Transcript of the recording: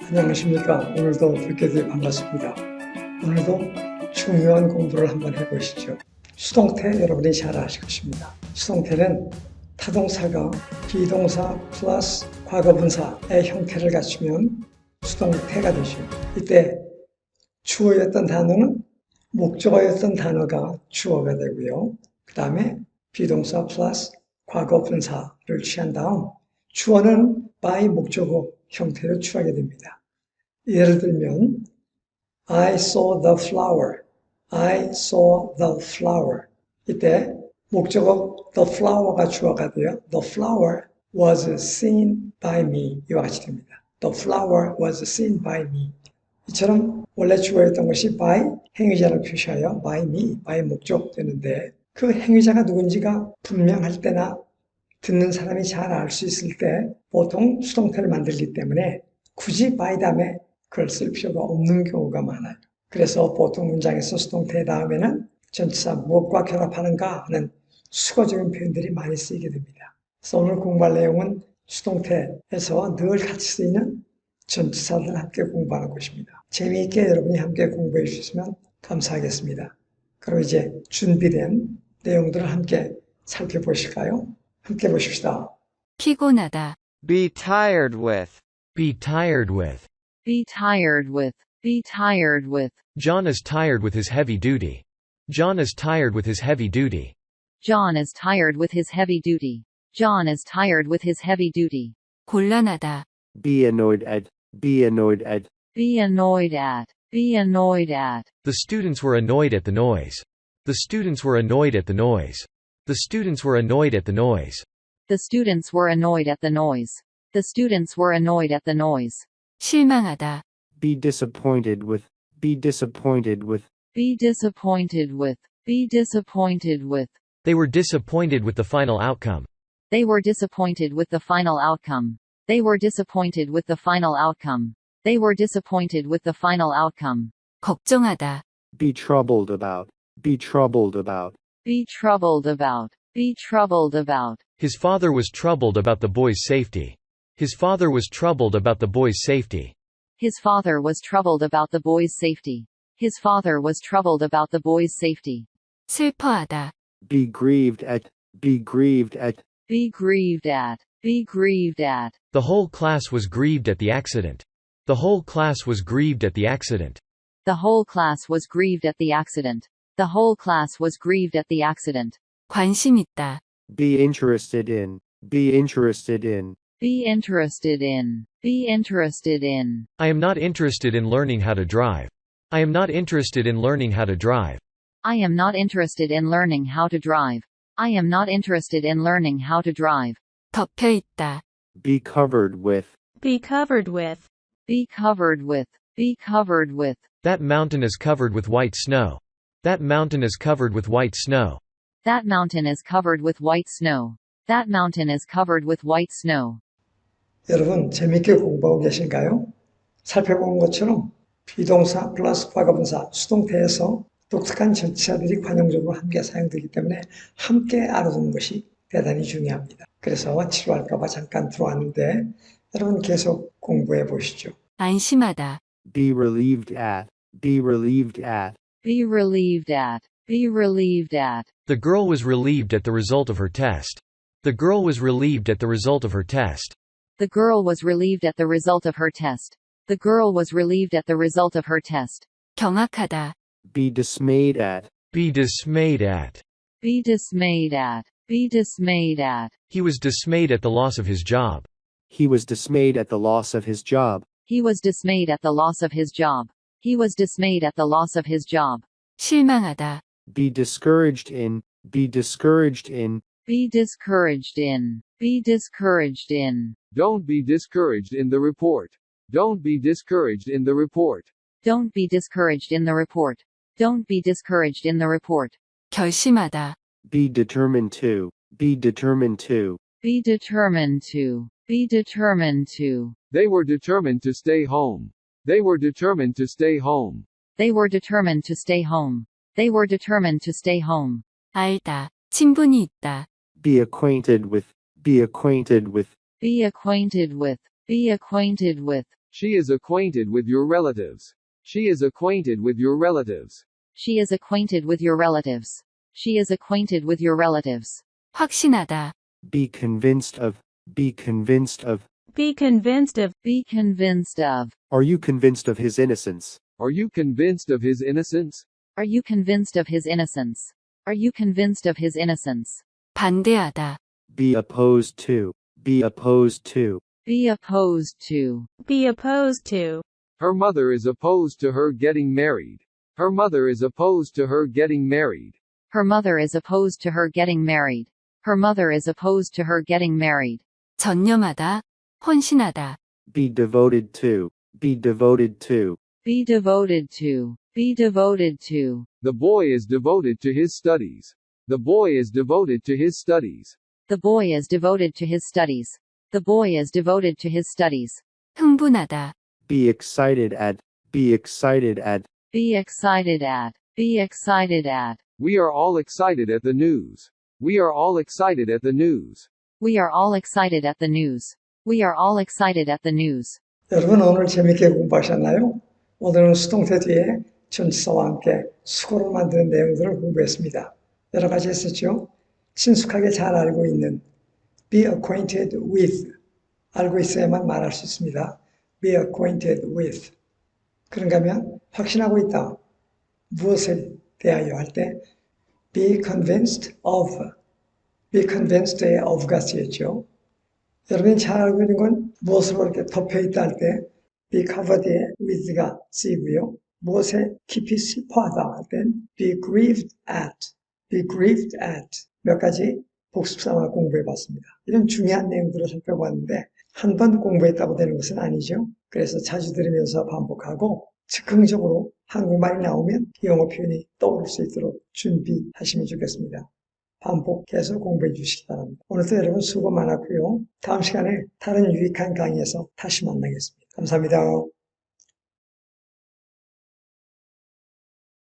안녕하십니까. 오늘도 뵙게 되어 반갑습니다. 오늘도 중요한 공부를 한번 해보시죠. 수동태 여러분이 잘 아실 것입니다. 수동태는 타동사가 비동사 플러스 과거분사의 형태를 갖추면 수동태가 되죠. 이때 주어였던 단어는 목적어였던 단어가 주어가 되고요. 그 다음에 비동사 플러스 과거분사를 취한 다음 주어는 by 목적어 형태로 취하게 됩니다. 예를 들면 I saw the flower. I saw the flower. 이때 목적어 the flower가 주어가 돼요. The flower was seen by me. 이와 같이 됩니다. The flower was seen by me. 이처럼 원래 주어였던 것이 by 행위자를 표시하여 by me, by 목적 되는데 그 행위자가 누군지가 분명할 때나 듣는 사람이 잘 알 수 있을 때 보통 수동태를 만들기 때문에 굳이 by 다음에 그걸 쓸 필요가 없는 경우가 많아요. 그래서 보통 문장에서 수동태 다음에는 전치사 무엇과 결합하는가 하는 수거적인 표현들이 많이 쓰이게 됩니다. 그래서 오늘 공부할 내용은 수동태에서 늘 같이 쓰이는 전치사들 함께 공부하는 것입니다. 재미있게 여러분이 함께 공부해 주시면 감사하겠습니다. 그럼 이제 준비된 내용들을 함께 살펴보실까요? 함께 보십시다. 피곤하다. Be tired with. Be tired with. Be tired with. Be tired with. John is tired with his heavy duty. John is tired with his heavy duty. John is tired with his heavy duty. John is tired with his heavy duty. 곤란하다. Be annoyed at. Be annoyed at. Be annoyed at. Be annoyed at. The students were annoyed at the noise. The students were annoyed at the noise. The students were annoyed at the noise. The students were annoyed at the noise. The students were annoyed at the noise. 실망하다. Be disappointed with. Be disappointed with. Be disappointed with. Be disappointed with. They were disappointed with the final outcome. They were disappointed with the final outcome. They were disappointed with the final outcome. They were disappointed with the final outcome. 걱정하다. Be troubled about. Be troubled about. Be troubled about. Be troubled about. His father was troubled about the boy's safety. His father was troubled about the boy's safety. His father was troubled about the boy's safety. His father was troubled about the boy's safety. 슬퍼하다. Be grieved at. Be grieved at. Be grieved at. Be grieved at. The whole class was grieved at the accident. The whole class was grieved at the accident. The whole class was grieved at the accident. The whole class was grieved at the accident. 관심 있다. Be interested in. Be interested in. Be interested in. Be interested in. I am not interested in learning how to drive. I am not interested in learning how to drive. I am not interested in learning how to drive. I am not interested in learning how to drive. 덮여 있다. Be covered with. Be covered with. Be covered with. Be covered with. That mountain is covered with white snow. That mountain is covered with white snow. That mountain is covered with white snow. That mountain is covered with white snow. 여러분 재미있게 공부하고 계신가요? 살펴본 것처럼 비동사 플러스 과거분사 수동태에서 독특한 전치사들이 관용적으로 함께 사용되기 때문에 함께 알아두는 것이 대단히 중요합니다. 그래서 지루할까 봐 잠깐 들어왔는데 여러분 계속 공부해 보시죠. 안심하다. Be relieved at. Be relieved at. Be relieved at. Be relieved at. The girl was relieved at the result of her test. The girl was relieved at the result of her test. The girl was relieved at the result of her test. The girl was relieved at the result of her test. 경악하다. Be dismayed at. Be dismayed at. Be dismayed at. Be dismayed at. He was dismayed at the loss of his job. He was dismayed at the loss of his job. He was dismayed at the loss of his job. He was dismayed at the loss of his job. 실망하다. Be discouraged in. Be discouraged in. Be discouraged in. Be discouraged in. Don't be discouraged in the report. Don't be discouraged in the report. Don't be discouraged in the report. Don't be discouraged in the report. 결심하다. Be determined to. Be determined to. Be determined to. Be determined to. They were determined to stay home. They were determined to stay home. They were determined to stay home. They were determined to stay home. 알다. 친분이 있다. Be acquainted with. Be acquainted with. Be acquainted with. Be acquainted with. She is acquainted with your relatives. She is acquainted with your relatives. She is acquainted with your relatives. She is acquainted with your relatives. 확신하다. Be convinced of. Be convinced of. Be convinced of. Be convinced of. Are you convinced of his innocence? Are you convinced of his innocence? Are you convinced of his innocence? Are you convinced of his innocence? 반대하다. Be opposed to. Be opposed to. Be opposed to. Be opposed to. Her mother is opposed to her getting married. Her mother is opposed to her getting married. Her mother is opposed to her getting married. Her mother is opposed to her getting married. 전념하다. 헌신하다. Be devoted to. Be devoted to. Be devoted to. Be devoted to. The boy is devoted to his studies. The boy is devoted to his studies. The boy is devoted to his studies. The boy is devoted to his studies. 흥분하다. Be excited at. Be excited at. Be excited at. Be excited at. We are all excited at the news. We are all excited at the news. We are all excited at the news. We are all excited at the news. 여러분 오늘 재밌게 공부하셨나요? 오늘은 수동태 뒤에 전치사와 함께 수고를 만드는 내용들을 공부했습니다. 여러 가지 했었죠. 친숙하게 잘 알고 있는 be acquainted with 알고 있어야만 말할 수 있습니다. be acquainted with 그런가 하면 확신하고 있다. 무엇에 대하여 할 때 be convinced of be convinced의 of가 쓰였죠. 여러분이 잘 알고 있는 건 무엇으로 이렇게 덮여있다 할 때 be covered의 with가 쓰이고요. 무엇에 깊이 슬퍼하다 할 땐 be grieved at 몇 가지 복습사만 공부해봤습니다. 이런 중요한 내용들을 살펴봤는데 한 번 공부했다고 되는 것은 아니죠. 그래서 자주 들으면서 반복하고 즉흥적으로 한국말이 나오면 영어 표현이 떠오를 수 있도록 준비하시면 좋겠습니다. 반복해서 공부해 주시기 바랍니다. 오늘도 여러분 수고 많았고요. 다음 시간에 다른 유익한 강의에서 다시 만나겠습니다. 감사합니다.